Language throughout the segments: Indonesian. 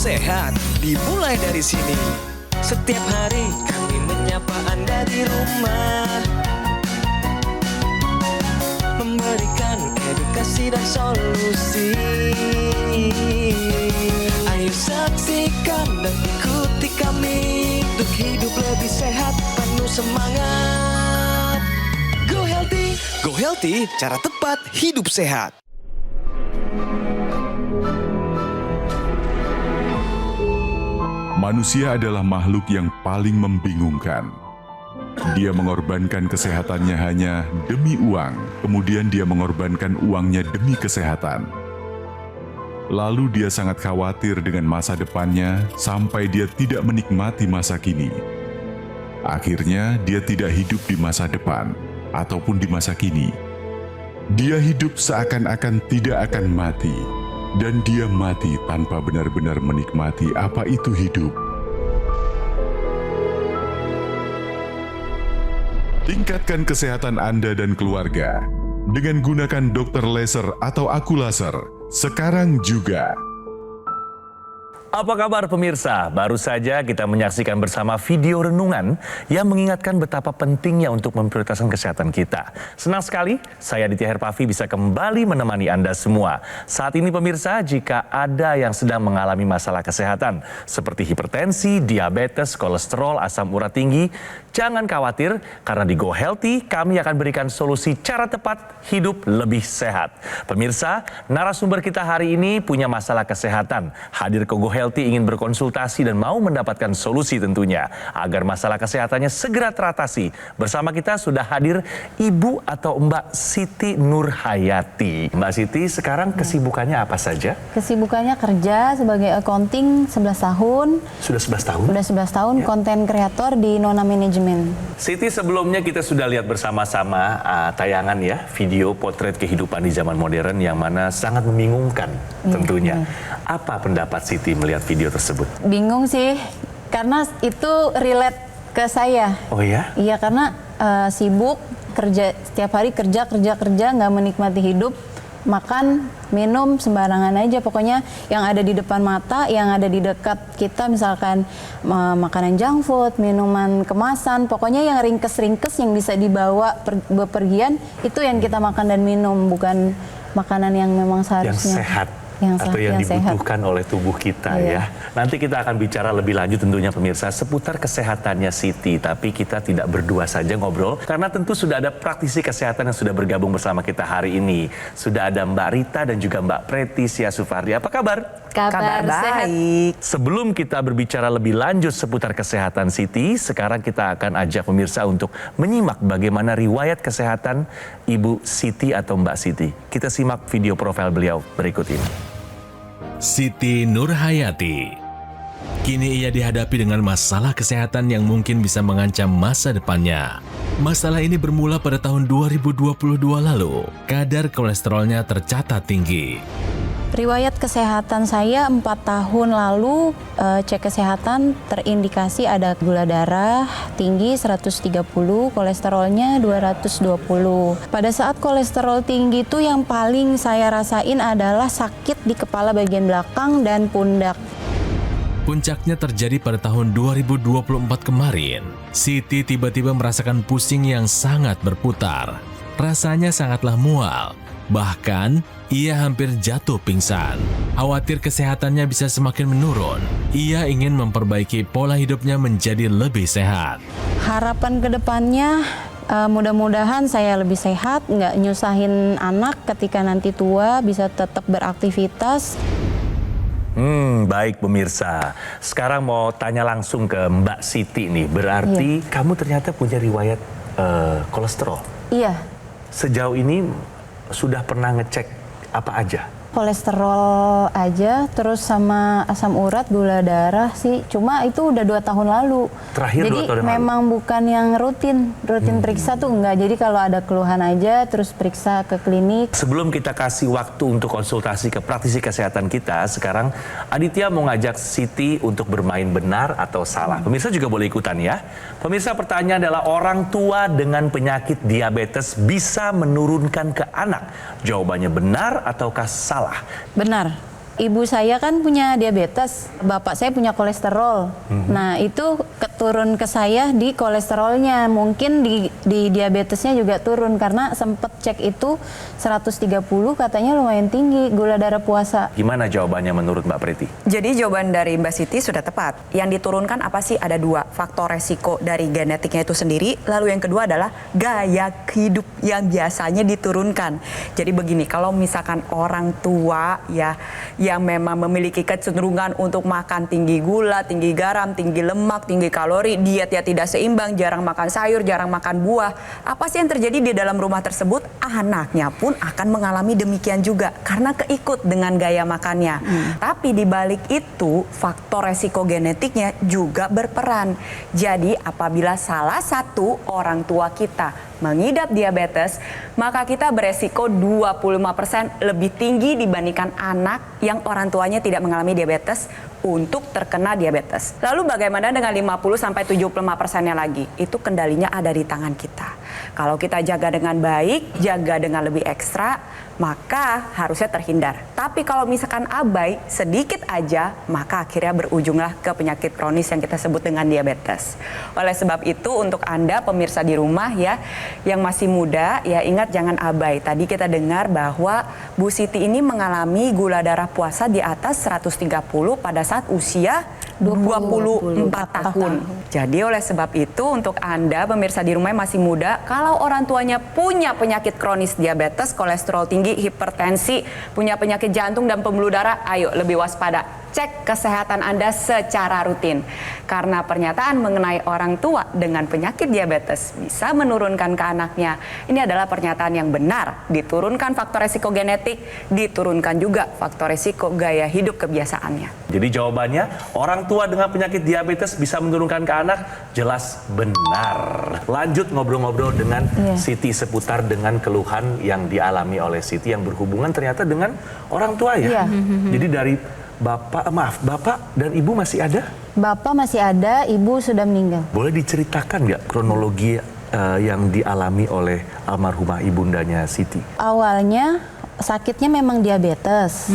sehat dimulai dari sini. Setiap hari kami menyapa Anda di rumah, memberikan edukasi dan solusi. Ayo saksikan dan ikuti kami untuk hidup lebih sehat, penuh semangat. Go Healthy. Go Healthy, cara tepat hidup sehat. Manusia adalah makhluk yang paling membingungkan. Dia mengorbankan kesehatannya hanya demi uang, kemudian dia mengorbankan uangnya demi kesehatan. Lalu dia sangat khawatir dengan masa depannya sampai dia tidak menikmati masa kini. Akhirnya dia tidak hidup di masa depan ataupun di masa kini. Dia hidup seakan-akan tidak akan mati. Dan dia mati tanpa benar-benar menikmati apa itu hidup. Tingkatkan kesehatan Anda dan keluarga dengan gunakan Dr. Laser atau Aku Laser sekarang juga. Apa kabar pemirsa? Baru saja kita menyaksikan bersama video renungan yang mengingatkan betapa pentingnya untuk memprioritaskan kesehatan kita. Senang sekali saya Aditya Herpavi bisa kembali menemani Anda semua. Saat ini pemirsa, jika ada yang sedang mengalami masalah kesehatan seperti hipertensi, diabetes, kolesterol, asam urat tinggi, jangan khawatir karena di Go Healthy kami akan berikan solusi cara tepat hidup lebih sehat. Pemirsa, narasumber kita hari ini punya masalah kesehatan. Hadir ke Go Healthy ingin berkonsultasi dan mau mendapatkan solusi tentunya agar masalah kesehatannya segera teratasi. Bersama kita sudah hadir Ibu atau Mbak Siti Nurhayati. Mbak Siti, sekarang kesibukannya apa saja? Kesibukannya kerja sebagai accounting 11 tahun. Sudah 11 tahun? Sudah 11 tahun, Ya. konten kreator di Nona Management. Siti, sebelumnya kita sudah lihat bersama-sama tayangan ya, video potret kehidupan di zaman modern yang mana sangat membingungkan tentunya. Apa pendapat Siti melihat video tersebut? Bingung sih, karena itu relate ke saya. Oh ya? Iya, karena sibuk, kerja setiap hari kerja, nggak menikmati hidup, makan, minum sembarangan aja. Pokoknya yang ada di depan mata, yang ada di dekat kita, misalkan makanan junk food, minuman kemasan, pokoknya yang ringkes-ringkes yang bisa dibawa bepergian, itu yang kita makan dan minum, bukan makanan yang memang seharusnya. Yang sehat. Yang atau yang dibutuhkan sehat oleh tubuh kita ya. Nanti kita akan bicara lebih lanjut tentunya pemirsa seputar kesehatannya Siti. Tapi kita tidak berdua saja ngobrol karena tentu sudah ada praktisi kesehatan yang sudah bergabung bersama kita hari ini. Sudah ada Mbak Rita dan juga Mbak Preti Siasufardi. Apa kabar? Kabar baik. Sebelum kita berbicara lebih lanjut seputar kesehatan Siti, sekarang kita akan ajak pemirsa untuk menyimak bagaimana riwayat kesehatan Ibu Siti atau Mbak Siti. Kita simak video profil beliau berikut ini. Siti Nurhayati. Kini ia dihadapi dengan masalah kesehatan yang mungkin bisa mengancam masa depannya. Masalah ini bermula pada tahun 2022 lalu. Kadar kolesterolnya tercatat tinggi. Riwayat kesehatan saya 4 tahun lalu, cek kesehatan terindikasi ada gula darah tinggi 130, kolesterolnya 220. Pada saat kolesterol tinggi itu yang paling saya rasain adalah sakit di kepala bagian belakang dan pundak. Puncaknya terjadi pada tahun 2024 kemarin. Siti tiba-tiba merasakan pusing yang sangat berputar. Rasanya sangatlah mual. Bahkan, ia hampir jatuh pingsan. Khawatir kesehatannya bisa semakin menurun. Ia ingin memperbaiki pola hidupnya menjadi lebih sehat. Harapan ke depannya, mudah-mudahan saya lebih sehat, nggak nyusahin anak ketika nanti tua, bisa tetap beraktivitas. Baik pemirsa. Sekarang mau tanya langsung ke Mbak Siti nih. Berarti kamu ternyata punya riwayat kolesterol. Iya. Sejauh ini sudah pernah ngecek apa aja? Kolesterol aja, terus sama asam urat, gula darah sih. Cuma itu udah 2 tahun lalu. Terakhir jadi 2 tahun yang memang bukan yang rutin periksa tuh enggak. Jadi kalau ada keluhan aja, terus periksa ke klinik. Sebelum kita kasih waktu untuk konsultasi ke praktisi kesehatan kita, sekarang Aditya mau ngajak Siti untuk bermain benar atau salah. Pemirsa juga boleh ikutan ya. Pemirsa, pertanyaan adalah orang tua dengan penyakit diabetes bisa menurunkan ke anak. Jawabannya benar ataukah salah? Benar. Ibu saya kan punya diabetes, bapak saya punya kolesterol. Nah itu turun ke saya di kolesterolnya, mungkin di diabetesnya juga turun karena sempet cek itu 130 katanya lumayan tinggi gula darah puasa. Gimana jawabannya menurut Mbak Preti? Jadi jawaban dari Mbak Siti sudah tepat. Yang diturunkan apa sih? Ada 2 faktor resiko dari genetiknya itu sendiri. Lalu yang kedua adalah gaya hidup yang biasanya diturunkan. Jadi begini, kalau misalkan orang tua ya yang memang memiliki kecenderungan untuk makan tinggi gula, tinggi garam, tinggi lemak, tinggi kalori, dietnya tidak seimbang, jarang makan sayur, jarang makan buah. Apa sih yang terjadi di dalam rumah tersebut? Anaknya pun akan mengalami demikian juga karena keikut dengan gaya makannya. Tapi di balik itu faktor resiko genetiknya juga berperan. Jadi apabila salah satu orang tua kita mengidap diabetes, maka kita beresiko 25% lebih tinggi dibandingkan anak yang orang tuanya tidak mengalami diabetes untuk terkena diabetes. Lalu bagaimana dengan 50-75%-nya lagi? Itu kendalinya ada di tangan kita. Kalau kita jaga dengan baik, jaga dengan lebih ekstra, maka harusnya terhindar. Tapi kalau misalkan abai sedikit aja, maka akhirnya berujunglah ke penyakit kronis yang kita sebut dengan diabetes. Oleh sebab itu untuk Anda pemirsa di rumah ya, yang masih muda ya ingat jangan abai. Tadi kita dengar bahwa Bu Siti ini mengalami gula darah puasa di atas 130 pada saat usia 24 tahun. Jadi oleh sebab itu untuk Anda pemirsa di rumah yang masih muda, kalau orang tuanya punya penyakit kronis diabetes, kolesterol tinggi, hipertensi, punya penyakit jantung dan pembuluh darah, ayo lebih waspada. Cek kesehatan Anda secara rutin. Karena pernyataan mengenai orang tua dengan penyakit diabetes bisa menurunkan ke anaknya. Ini adalah pernyataan yang benar. Diturunkan faktor resiko genetik, diturunkan juga faktor resiko gaya hidup kebiasaannya. Jadi jawabannya, orang tua dengan penyakit diabetes bisa menurunkan ke anak, jelas benar. Lanjut ngobrol-ngobrol dengan Siti seputar dengan keluhan yang dialami oleh Siti yang berhubungan ternyata dengan orang tua ya. Jadi dari Bapak dan Ibu masih ada? Bapak masih ada, Ibu sudah meninggal. Boleh diceritakan nggak kronologi yang dialami oleh almarhumah ibundanya Siti? Awalnya sakitnya memang diabetes.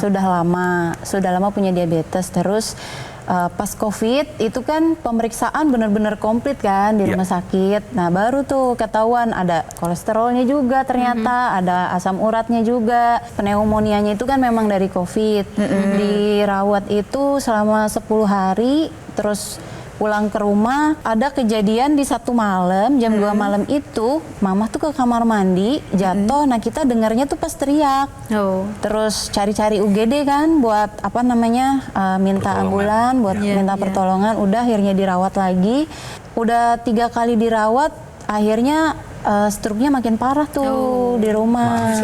Sudah lama punya diabetes. Terus pas COVID itu kan pemeriksaan benar-benar komplit kan di rumah sakit. Nah baru tuh ketahuan ada kolesterolnya juga ternyata, ada asam uratnya juga. Pneumonianya itu kan memang dari COVID. Dirawat itu selama 10 hari, terus pulang ke rumah, ada kejadian di satu malam, jam 2 malam itu, mama tuh ke kamar mandi, jatuh, nah kita dengarnya tuh pas teriak. Terus cari-cari UGD kan, buat apa namanya, minta ambulan, buat minta pertolongan, udah akhirnya dirawat lagi. Udah 3 kali dirawat, akhirnya struknya makin parah tuh di rumah.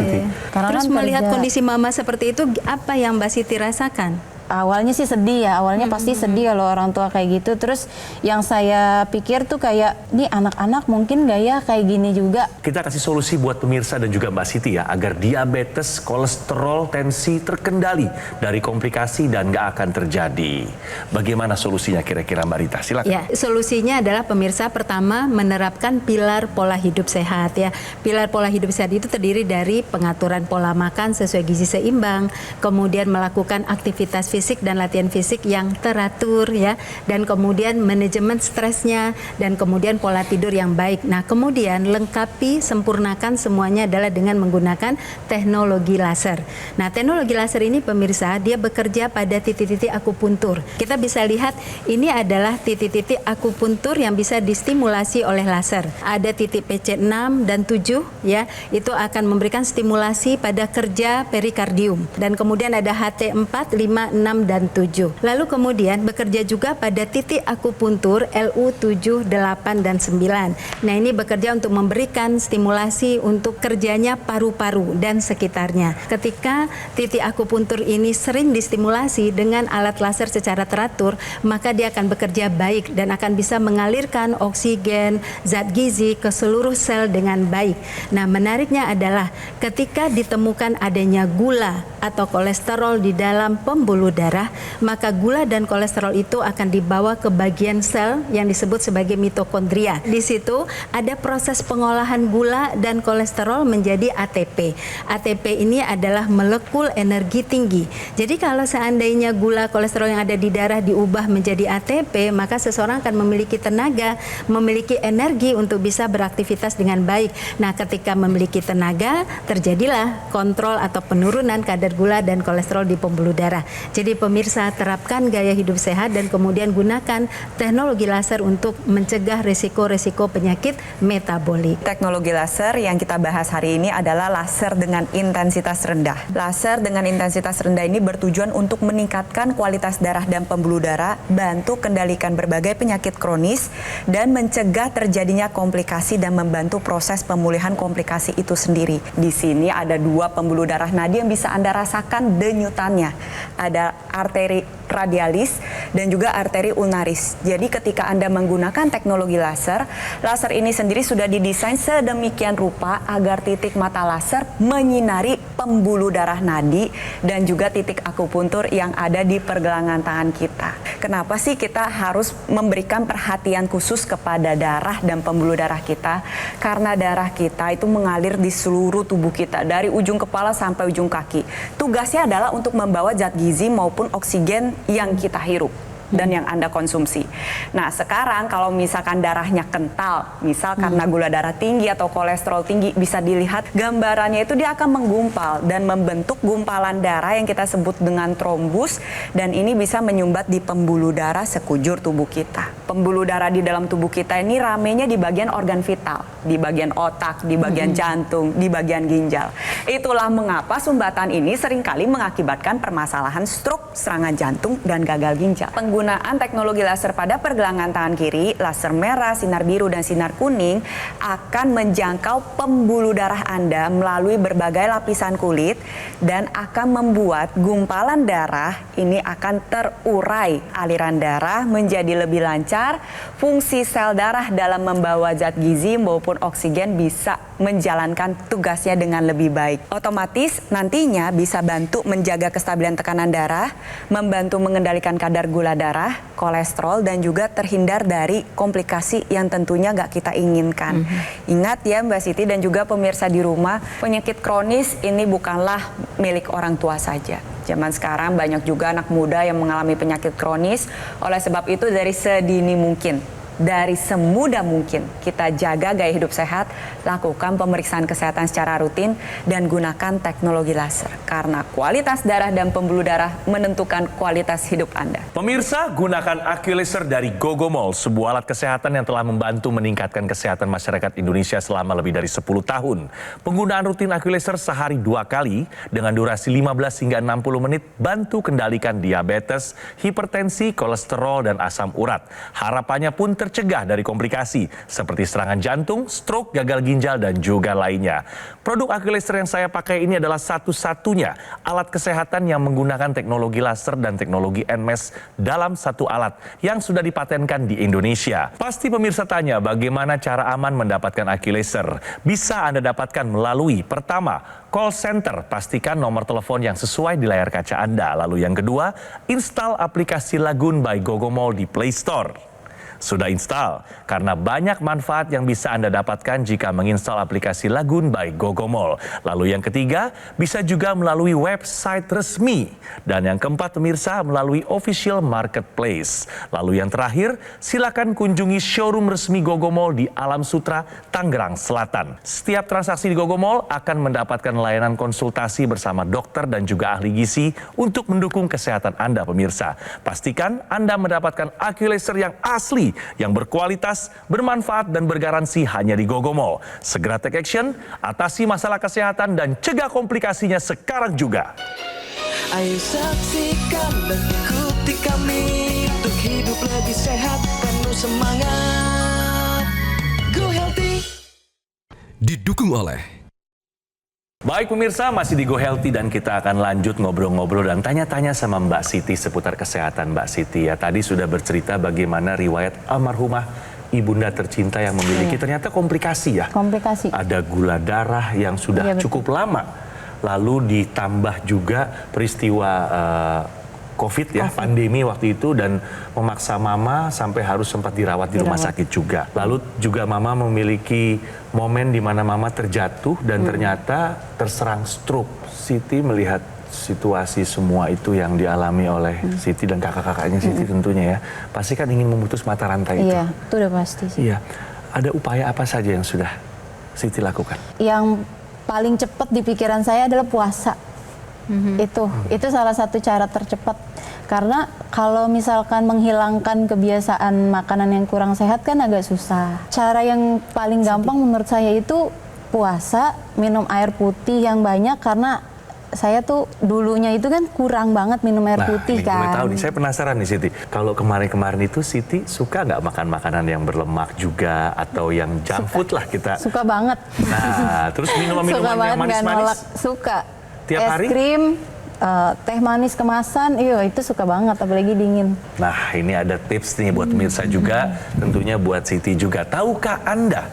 Terus melihat kondisi mama seperti itu, apa yang Mbak Siti rasakan? Awalnya sih sedih ya, awalnya pasti sedih kalau orang tua kayak gitu. Terus yang saya pikir tuh kayak, nih anak-anak mungkin gak ya kayak gini juga. Kita kasih solusi buat pemirsa dan juga Mbak Siti ya, agar diabetes, kolesterol, tensi terkendali dari komplikasi dan gak akan terjadi. Bagaimana solusinya kira-kira Mbak Rita? Silakan. Ya, solusinya adalah pemirsa pertama menerapkan pilar pola hidup sehat ya. Pilar pola hidup sehat itu terdiri dari pengaturan pola makan sesuai gizi seimbang, kemudian melakukan aktivitas fisik dan latihan fisik yang teratur ya, dan kemudian manajemen stresnya, dan kemudian pola tidur yang baik. Nah kemudian lengkapi, sempurnakan semuanya adalah dengan menggunakan teknologi laser. Nah teknologi laser ini pemirsa, dia bekerja pada titik-titik akupuntur. Kita bisa lihat ini adalah titik-titik akupuntur yang bisa distimulasi oleh laser. Ada titik PC6 dan 7 ya, itu akan memberikan stimulasi pada kerja perikardium, dan kemudian ada HT4, 5, 6 dan 7. Lalu kemudian bekerja juga pada titik akupuntur LU7, 8 dan 9. Nah ini bekerja untuk memberikan stimulasi untuk kerjanya paru-paru dan sekitarnya. Ketika titik akupuntur ini sering distimulasi dengan alat laser secara teratur, maka dia akan bekerja baik dan akan bisa mengalirkan oksigen, zat gizi ke seluruh sel dengan baik. Nah menariknya adalah ketika ditemukan adanya gula atau kolesterol di dalam pembuluh darah, darah, maka gula dan kolesterol itu akan dibawa ke bagian sel yang disebut sebagai mitokondria. Di situ ada proses pengolahan gula dan kolesterol menjadi ATP. ATP ini adalah molekul energi tinggi. Jadi kalau seandainya gula kolesterol yang ada di darah diubah menjadi ATP, maka seseorang akan memiliki tenaga, memiliki energi untuk bisa beraktivitas dengan baik. Nah, ketika memiliki tenaga, terjadilah kontrol atau penurunan kadar gula dan kolesterol di pembuluh darah. Jadi pemirsa, terapkan gaya hidup sehat dan kemudian gunakan teknologi laser untuk mencegah risiko-risiko penyakit metabolik. Teknologi laser yang kita bahas hari ini adalah laser dengan intensitas rendah. Laser dengan intensitas rendah ini bertujuan untuk meningkatkan kualitas darah dan pembuluh darah, bantu kendalikan berbagai penyakit kronis, dan mencegah terjadinya komplikasi dan membantu proses pemulihan komplikasi itu sendiri. Di sini ada 2 pembuluh darah nadi yang bisa Anda rasakan denyutannya. Ada arteri radialis dan juga arteri ulnaris. Jadi ketika Anda menggunakan teknologi laser, laser ini sendiri sudah didesain sedemikian rupa agar titik mata laser menyinari pembuluh darah nadi dan juga titik akupuntur yang ada di pergelangan tangan kita. Kenapa sih kita harus memberikan perhatian khusus kepada darah dan pembuluh darah kita? Karena darah kita itu mengalir di seluruh tubuh kita, dari ujung kepala sampai ujung kaki. Tugasnya adalah untuk membawa zat gizi maupun oksigen yang kita hirup dan yang Anda konsumsi. Nah, sekarang kalau misalkan darahnya kental, misal karena gula darah tinggi atau kolesterol tinggi, bisa dilihat gambarannya itu dia akan menggumpal dan membentuk gumpalan darah yang kita sebut dengan trombus, dan ini bisa menyumbat di pembuluh darah sekujur tubuh kita. Pembuluh darah di dalam tubuh kita ini ramenya di bagian organ vital, di bagian otak, di bagian jantung, di bagian ginjal. Itulah mengapa sumbatan ini seringkali mengakibatkan permasalahan stroke, serangan jantung, dan gagal ginjal. Penggunaan teknologi laser pada pergelangan tangan kiri, laser merah, sinar biru, dan sinar kuning akan menjangkau pembuluh darah Anda melalui berbagai lapisan kulit dan akan membuat gumpalan darah ini akan terurai. Aliran darah menjadi lebih lancar, fungsi sel darah dalam membawa zat gizi maupun oksigen bisa menjalankan tugasnya dengan lebih baik. Otomatis nantinya bisa bantu menjaga kestabilan tekanan darah, membantu mengendalikan kadar gula darah, kolesterol, dan juga terhindar dari komplikasi yang tentunya nggak kita inginkan. Ingat ya Mbak Siti dan juga pemirsa di rumah, penyakit kronis ini bukanlah milik orang tua saja. Zaman sekarang banyak juga anak muda yang mengalami penyakit kronis. Oleh sebab itu dari sedini mungkin, dari semudah mungkin kita jaga gaya hidup sehat, lakukan pemeriksaan kesehatan secara rutin, dan gunakan teknologi laser. Karena kualitas darah dan pembuluh darah menentukan kualitas hidup Anda. Pemirsa, gunakan AccuLaser dari Gogomol, sebuah alat kesehatan yang telah membantu meningkatkan kesehatan masyarakat Indonesia selama lebih dari 10 tahun. Penggunaan rutin AccuLaser sehari 2 kali dengan durasi 15 hingga 60 menit bantu kendalikan diabetes, hipertensi, kolesterol, dan asam urat. Harapannya pun tercegah dari komplikasi seperti serangan jantung, stroke, gagal ginjal, dan juga lainnya. Produk AccuLaser yang saya pakai ini adalah satu-satunya alat kesehatan yang menggunakan teknologi laser dan teknologi NMES dalam satu alat yang sudah dipatenkan di Indonesia. Pasti pemirsa tanya bagaimana cara aman mendapatkan AccuLaser. Bisa Anda dapatkan melalui pertama, call center, pastikan nomor telepon yang sesuai di layar kaca Anda. Lalu yang kedua, install aplikasi Lagoon by Gogomol di Play Store. Sudah install? Karena banyak manfaat yang bisa Anda dapatkan jika menginstal aplikasi Lagoon by Gogomol. Lalu yang ketiga, bisa juga melalui website resmi. Dan yang keempat pemirsa, melalui official marketplace. Lalu yang terakhir, silakan kunjungi showroom resmi Gogomol di Alam Sutra, Tangerang Selatan. Setiap transaksi di Gogomol akan mendapatkan layanan konsultasi bersama dokter dan juga ahli gizi untuk mendukung kesehatan Anda pemirsa. Pastikan Anda mendapatkan AccuLaser yang asli, yang berkualitas, bermanfaat, dan bergaransi hanya di Gogomol. Segera take action, atasi masalah kesehatan, dan cegah komplikasinya sekarang juga. Ayo saksikan dan ikuti kami untuk hidup lebih sehat, penuh semangat. Go Healthy. Didukung oleh Baik pemirsa, masih di Go Healthy dan kita akan lanjut ngobrol-ngobrol dan tanya-tanya sama Mbak Siti seputar kesehatan Mbak Siti. Ya, tadi sudah bercerita bagaimana riwayat almarhumah ibunda tercinta yang memiliki ternyata komplikasi ya. Komplikasi. Ada gula darah yang sudah cukup lama. Lalu ditambah juga peristiwa COVID ya, pandemi waktu itu, dan memaksa mama sampai harus sempat dirawat di rumah sakit juga. Lalu juga mama memiliki momen di mana mama terjatuh dan ternyata terserang stroke. Siti melihat situasi semua itu yang dialami oleh Siti dan kakak-kakaknya Siti tentunya ya, pasti kan ingin memutus mata rantai itu. Iya, itu udah pasti sih. Iya, ada upaya apa saja yang sudah Siti lakukan? Yang paling cepat di pikiran saya adalah puasa. Itu salah satu cara tercepat, karena kalau misalkan menghilangkan kebiasaan makanan yang kurang sehat kan agak susah. Cara yang paling gampang menurut saya itu puasa, minum air putih yang banyak, karena saya tuh dulunya itu kan kurang banget minum air putih ini kan. boleh tahu nih, saya penasaran nih Siti. Kalau kemarin-kemarin itu Siti suka nggak makan makanan yang berlemak juga atau yang junk food lah kita? Suka banget. Nah, terus minuman yang manis-manis? Suka. Tiap hari? Es krim, teh manis kemasan, itu suka banget, apalagi dingin. Nah, ini ada tips nih buat pemirsa juga, tentunya buat Siti juga. Tahukah Anda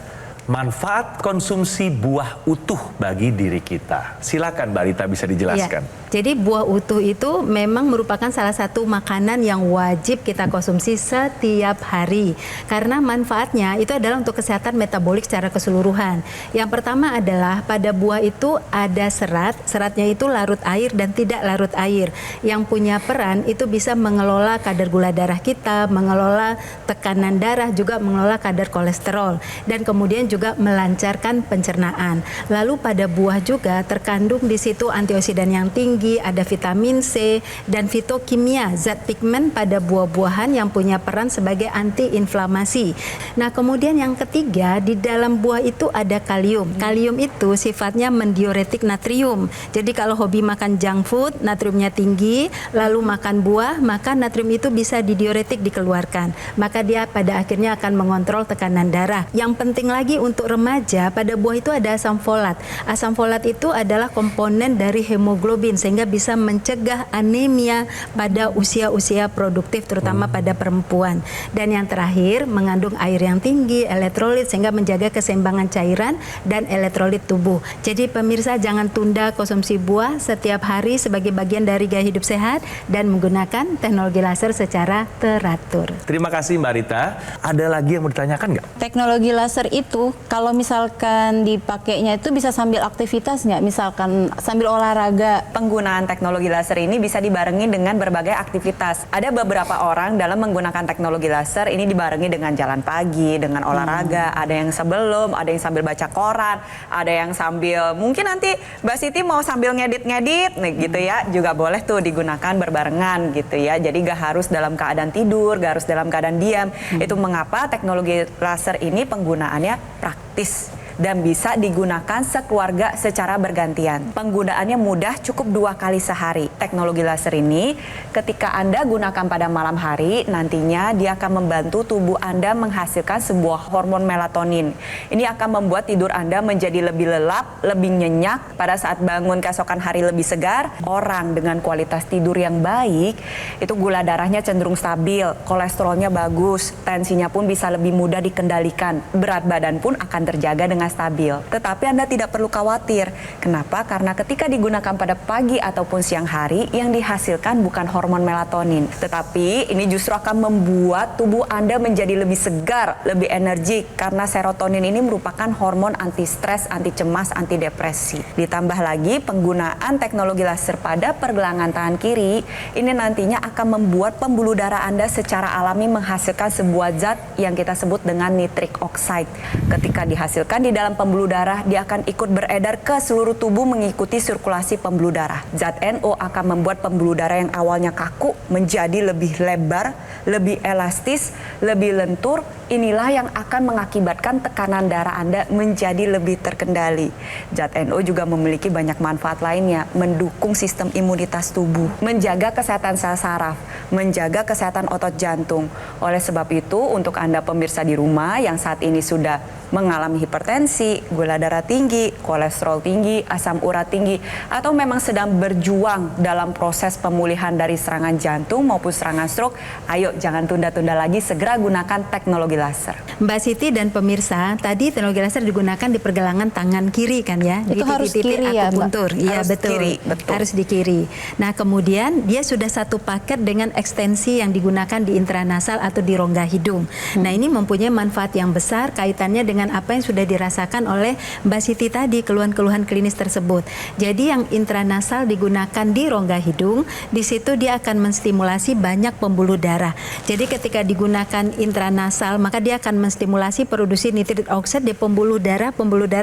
manfaat konsumsi buah utuh bagi diri kita? Silakan Mbak Rita, bisa dijelaskan. Ya, jadi buah utuh itu memang merupakan salah satu makanan yang wajib kita konsumsi setiap hari. Karena manfaatnya itu adalah untuk kesehatan metabolik secara keseluruhan. Yang pertama adalah pada buah itu ada serat, seratnya itu larut air dan tidak larut air. Yang punya peran itu bisa mengelola kadar gula darah kita, mengelola tekanan darah, juga mengelola kadar kolesterol. Dan kemudian juga melancarkan pencernaan. Lalu pada buah juga terkandung di situ antioksidan yang tinggi, ada vitamin C dan fitokimia, zat pigmen pada buah-buahan yang punya peran sebagai antiinflamasi. Nah, kemudian yang ketiga, di dalam buah itu ada kalium. Kalium itu sifatnya mendiuretik natrium. Jadi kalau hobi makan junk food, natriumnya tinggi, lalu makan buah, maka natrium itu bisa didiuretik dikeluarkan. Maka dia pada akhirnya akan mengontrol tekanan darah. Yang penting lagi untuk remaja, pada buah itu ada asam folat. Asam folat itu adalah komponen dari hemoglobin, sehingga bisa mencegah anemia pada usia-usia produktif, terutama pada perempuan. Dan yang terakhir, mengandung air yang tinggi, elektrolit, sehingga menjaga keseimbangan cairan dan elektrolit tubuh. Jadi pemirsa, jangan tunda konsumsi buah setiap hari sebagai bagian dari gaya hidup sehat dan menggunakan teknologi laser secara teratur. Terima kasih Mbak Rita. Ada lagi yang mau ditanyakan nggak? Teknologi laser itu kalau misalkan dipakainya itu bisa sambil aktivitas nggak? Misalkan sambil olahraga. Penggunaan teknologi laser ini bisa dibarengi dengan berbagai aktivitas. Ada beberapa orang dalam menggunakan teknologi laser ini dibarengi dengan jalan pagi, dengan olahraga, ada yang sebelum, ada yang sambil baca koran, ada yang sambil, mungkin nanti Mbak Siti mau sambil ngedit-ngedit nih gitu ya, juga boleh tuh digunakan berbarengan gitu ya. Jadi gak harus dalam keadaan tidur, gak harus dalam keadaan diam. Itu mengapa teknologi laser ini penggunaannya praktis dan bisa digunakan sekeluarga secara bergantian. Penggunaannya mudah, cukup 2 kali sehari. Teknologi laser ini ketika Anda gunakan pada malam hari, nantinya dia akan membantu tubuh Anda menghasilkan sebuah hormon melatonin. Ini akan membuat tidur Anda menjadi lebih lelap, lebih nyenyak, pada saat bangun keesokan hari lebih segar. Orang dengan kualitas tidur yang baik, itu gula darahnya cenderung stabil, kolesterolnya bagus, tensinya pun bisa lebih mudah dikendalikan, berat badan pun akan terjaga dengan stabil. Tetapi Anda tidak perlu khawatir. Kenapa? Karena ketika digunakan pada pagi ataupun siang hari, yang dihasilkan bukan hormon melatonin. Tetapi ini justru akan membuat tubuh Anda menjadi lebih segar, lebih energik. Karena serotonin ini merupakan hormon anti stres, anti cemas, anti depresi. Ditambah lagi penggunaan teknologi laser pada pergelangan tangan kiri, ini nantinya akan membuat pembuluh darah Anda secara alami menghasilkan sebuah zat yang kita sebut dengan nitric oxide. Ketika dihasilkan di dalam pembuluh darah, dia akan ikut beredar ke seluruh tubuh mengikuti sirkulasi pembuluh darah. Zat NO akan membuat pembuluh darah yang awalnya kaku menjadi lebih lebar, lebih elastis, lebih lentur. Inilah yang akan mengakibatkan tekanan darah Anda menjadi lebih terkendali. Zat NO juga memiliki banyak manfaat lainnya, mendukung sistem imunitas tubuh, menjaga kesehatan sel saraf, menjaga kesehatan otot jantung. Oleh sebab itu, untuk Anda pemirsa di rumah yang saat ini sudah mengalami hipertensi, gula darah tinggi, kolesterol tinggi, asam urat tinggi, atau memang sedang berjuang dalam proses pemulihan dari serangan jantung maupun serangan stroke, ayo jangan tunda-tunda lagi, segera gunakan teknologi laser. Mbak Siti dan pemirsa, tadi teknologi laser digunakan di pergelangan tangan kiri kan ya? Itu di harus titik-titik kiri ya, Mbak? akupuntur. Iya Harus betul. kiri, betul. Harus di kiri. Nah kemudian dia sudah satu paket dengan ekstensi yang digunakan di intranasal atau di rongga hidung. Nah ini mempunyai manfaat yang besar kaitannya dengan apa yang sudah dirasakan oleh Mbak Siti tadi, keluhan-keluhan klinis tersebut. Jadi yang intranasal digunakan di rongga hidung, di situ dia akan menstimulasi banyak pembuluh darah. Jadi ketika digunakan intranasal, maka dia akan menstimulasi produksi nitrit oxide di pembuluh darah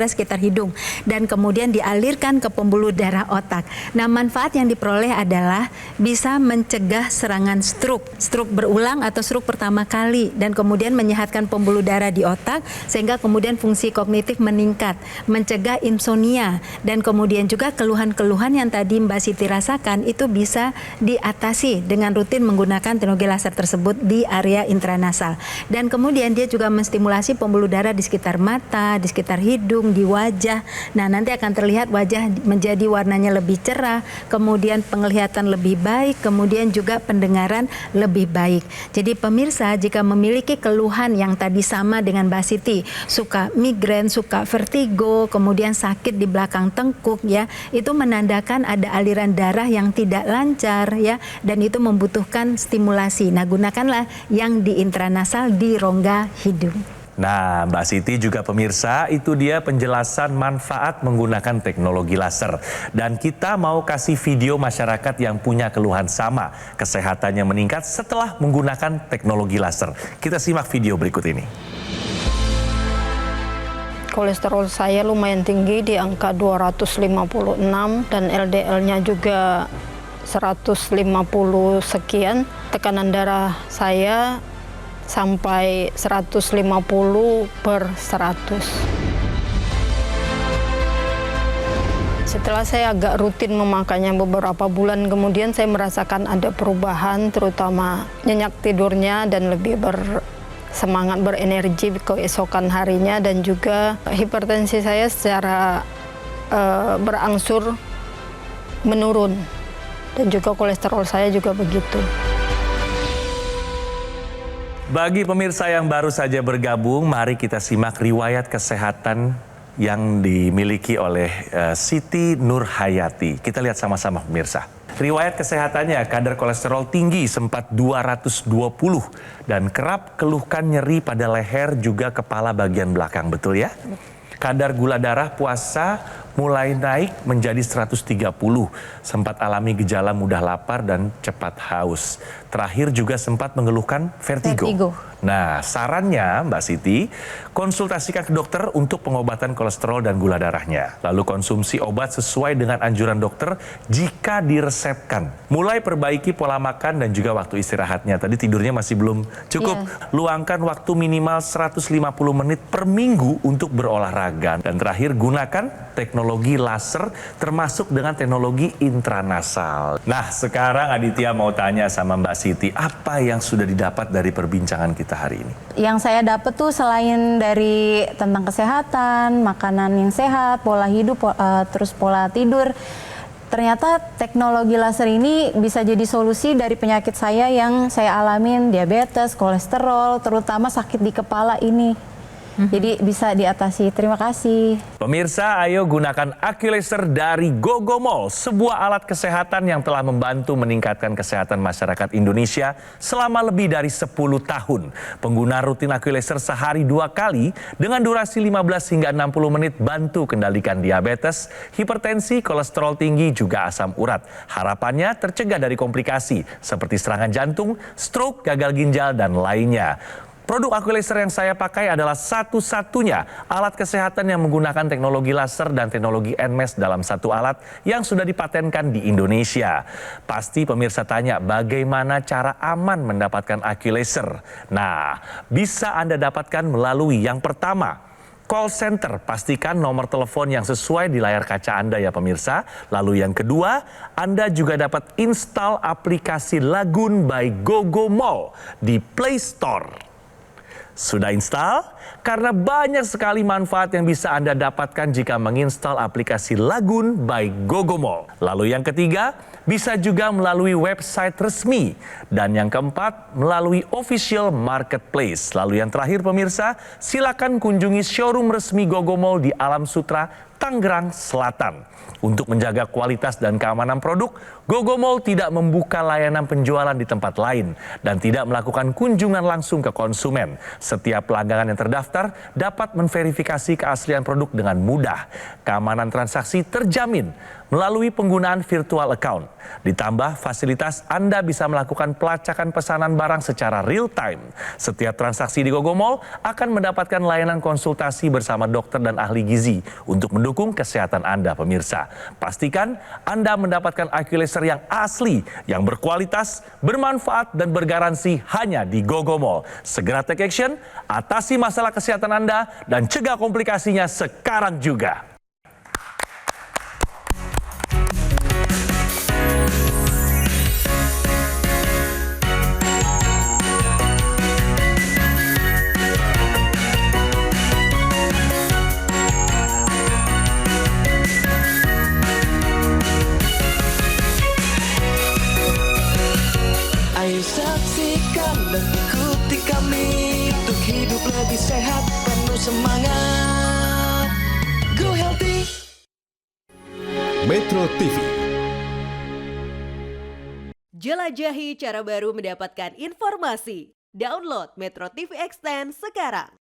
sekitar hidung dan kemudian dialirkan ke pembuluh darah otak. Nah, manfaat yang diperoleh adalah bisa mencegah serangan stroke berulang atau stroke pertama kali dan kemudian menyehatkan pembuluh darah di otak sehingga kemudian fungsi kognitif meningkat, mencegah insomnia dan kemudian juga keluhan-keluhan yang tadi Mbak Siti rasakan itu bisa diatasi dengan rutin menggunakan teknologi laser tersebut di area intranasal. Dan kemudian dia juga menstimulasi pembuluh darah di sekitar mata, di sekitar hidung, di wajah. Nah, nanti akan terlihat wajah menjadi warnanya lebih cerah, kemudian penglihatan lebih baik, kemudian juga pendengaran lebih baik. Jadi pemirsa, jika memiliki keluhan yang tadi sama dengan Mbak Siti, suka migrain, suka vertigo, kemudian sakit di belakang tengkuk ya, itu menandakan ada aliran darah yang tidak lancar ya, dan itu membutuhkan stimulasi. Nah, gunakanlah yang di intranasal di rongga hidung. Nah, Mbak Siti juga pemirsa, itu dia penjelasan manfaat menggunakan teknologi laser. Dan kita mau kasih video masyarakat yang punya keluhan sama, kesehatannya meningkat setelah menggunakan teknologi laser. Kita simak video berikut ini. Kolesterol saya lumayan tinggi di angka 256 dan LDL-nya juga 150 sekian. Tekanan darah saya sampai 150/100. Setelah saya agak rutin memakainya beberapa bulan kemudian saya merasakan ada perubahan, terutama nyenyak tidurnya dan lebih bersemangat, berenergi keesokan harinya, dan juga hipertensi saya secara berangsur menurun dan juga kolesterol saya juga begitu. Bagi pemirsa yang baru saja bergabung, mari kita simak riwayat kesehatan yang dimiliki oleh Siti Nurhayati. Kita lihat sama-sama pemirsa. Riwayat kesehatannya, kadar kolesterol tinggi sempat 220 dan kerap keluhkan nyeri pada leher juga kepala bagian belakang, betul ya? Kadar gula darah puasa mulai naik menjadi 130. Sempat alami gejala mudah lapar dan cepat haus. Terakhir juga sempat mengeluhkan vertigo. Nah, sarannya Mbak Siti, konsultasikan ke dokter untuk pengobatan kolesterol dan gula darahnya. Lalu konsumsi obat sesuai dengan anjuran dokter jika diresepkan. Mulai perbaiki pola makan dan juga waktu istirahatnya. Tadi tidurnya masih belum cukup. Luangkan waktu minimal 150 menit per minggu untuk berolahraga. Dan terakhir, gunakan teknologi laser termasuk dengan teknologi intranasal. Nah, sekarang Aditya mau tanya sama Mbak Siti, apa yang sudah didapat dari perbincangan kita hari ini? Yang saya dapat tuh selain dari tentang kesehatan, makanan yang sehat, pola hidup, terus pola tidur, ternyata teknologi laser ini bisa jadi solusi dari penyakit saya yang saya alamin, diabetes, kolesterol, terutama sakit di kepala ini. Jadi bisa diatasi. Terima kasih. Pemirsa, ayo gunakan AccuLaser dari GoGoMall, sebuah alat kesehatan yang telah membantu meningkatkan kesehatan masyarakat Indonesia selama lebih dari 10 tahun. Pengguna rutin AccuLaser sehari 2 kali dengan durasi 15 hingga 60 menit bantu kendalikan diabetes, hipertensi, kolesterol tinggi, juga asam urat. Harapannya tercegah dari komplikasi seperti serangan jantung, stroke, gagal ginjal, dan lainnya. Produk AccuLaser yang saya pakai adalah satu-satunya alat kesehatan yang menggunakan teknologi laser dan teknologi NMES dalam satu alat yang sudah dipatenkan di Indonesia. Pasti pemirsa tanya, bagaimana cara aman mendapatkan AccuLaser? Nah, bisa Anda dapatkan melalui yang pertama, call center. Pastikan nomor telepon yang sesuai di layar kaca Anda ya pemirsa. Lalu yang kedua, Anda juga dapat install aplikasi Lagoon by GoGoMall di Play Store. Sudah install? Karena banyak sekali manfaat yang bisa Anda dapatkan jika menginstal aplikasi Lagun by Gogomall. Lalu yang ketiga, bisa juga melalui website resmi. Dan yang keempat, melalui official marketplace. Lalu yang terakhir pemirsa, silakan kunjungi showroom resmi Gogomall di Alam Sutra, Tangerang Selatan. Untuk menjaga kualitas dan keamanan produk, Gogomall tidak membuka layanan penjualan di tempat lain dan tidak melakukan kunjungan langsung ke konsumen. Setiap pelanggan yang terdaftar dapat memverifikasi keaslian produk dengan mudah. Keamanan transaksi terjamin melalui penggunaan virtual account. Ditambah fasilitas Anda bisa melakukan pelacakan pesanan barang secara real time. Setiap transaksi di Gogomall akan mendapatkan layanan konsultasi bersama dokter dan ahli gizi untuk mendukung kesehatan Anda, pemirsa. Pastikan Anda mendapatkan IQ Laser yang asli, yang berkualitas, bermanfaat, dan bergaransi hanya di Gogomall. Segera take action, atasi masalah kesehatan Anda, dan cegah komplikasinya sekarang juga. Ayo saksikan dan ikuti kami untuk hidup lebih sehat, penuh semangat. Go Healthy. Metro TV. Jelajahi cara baru mendapatkan informasi. Download Metro TV Extend sekarang.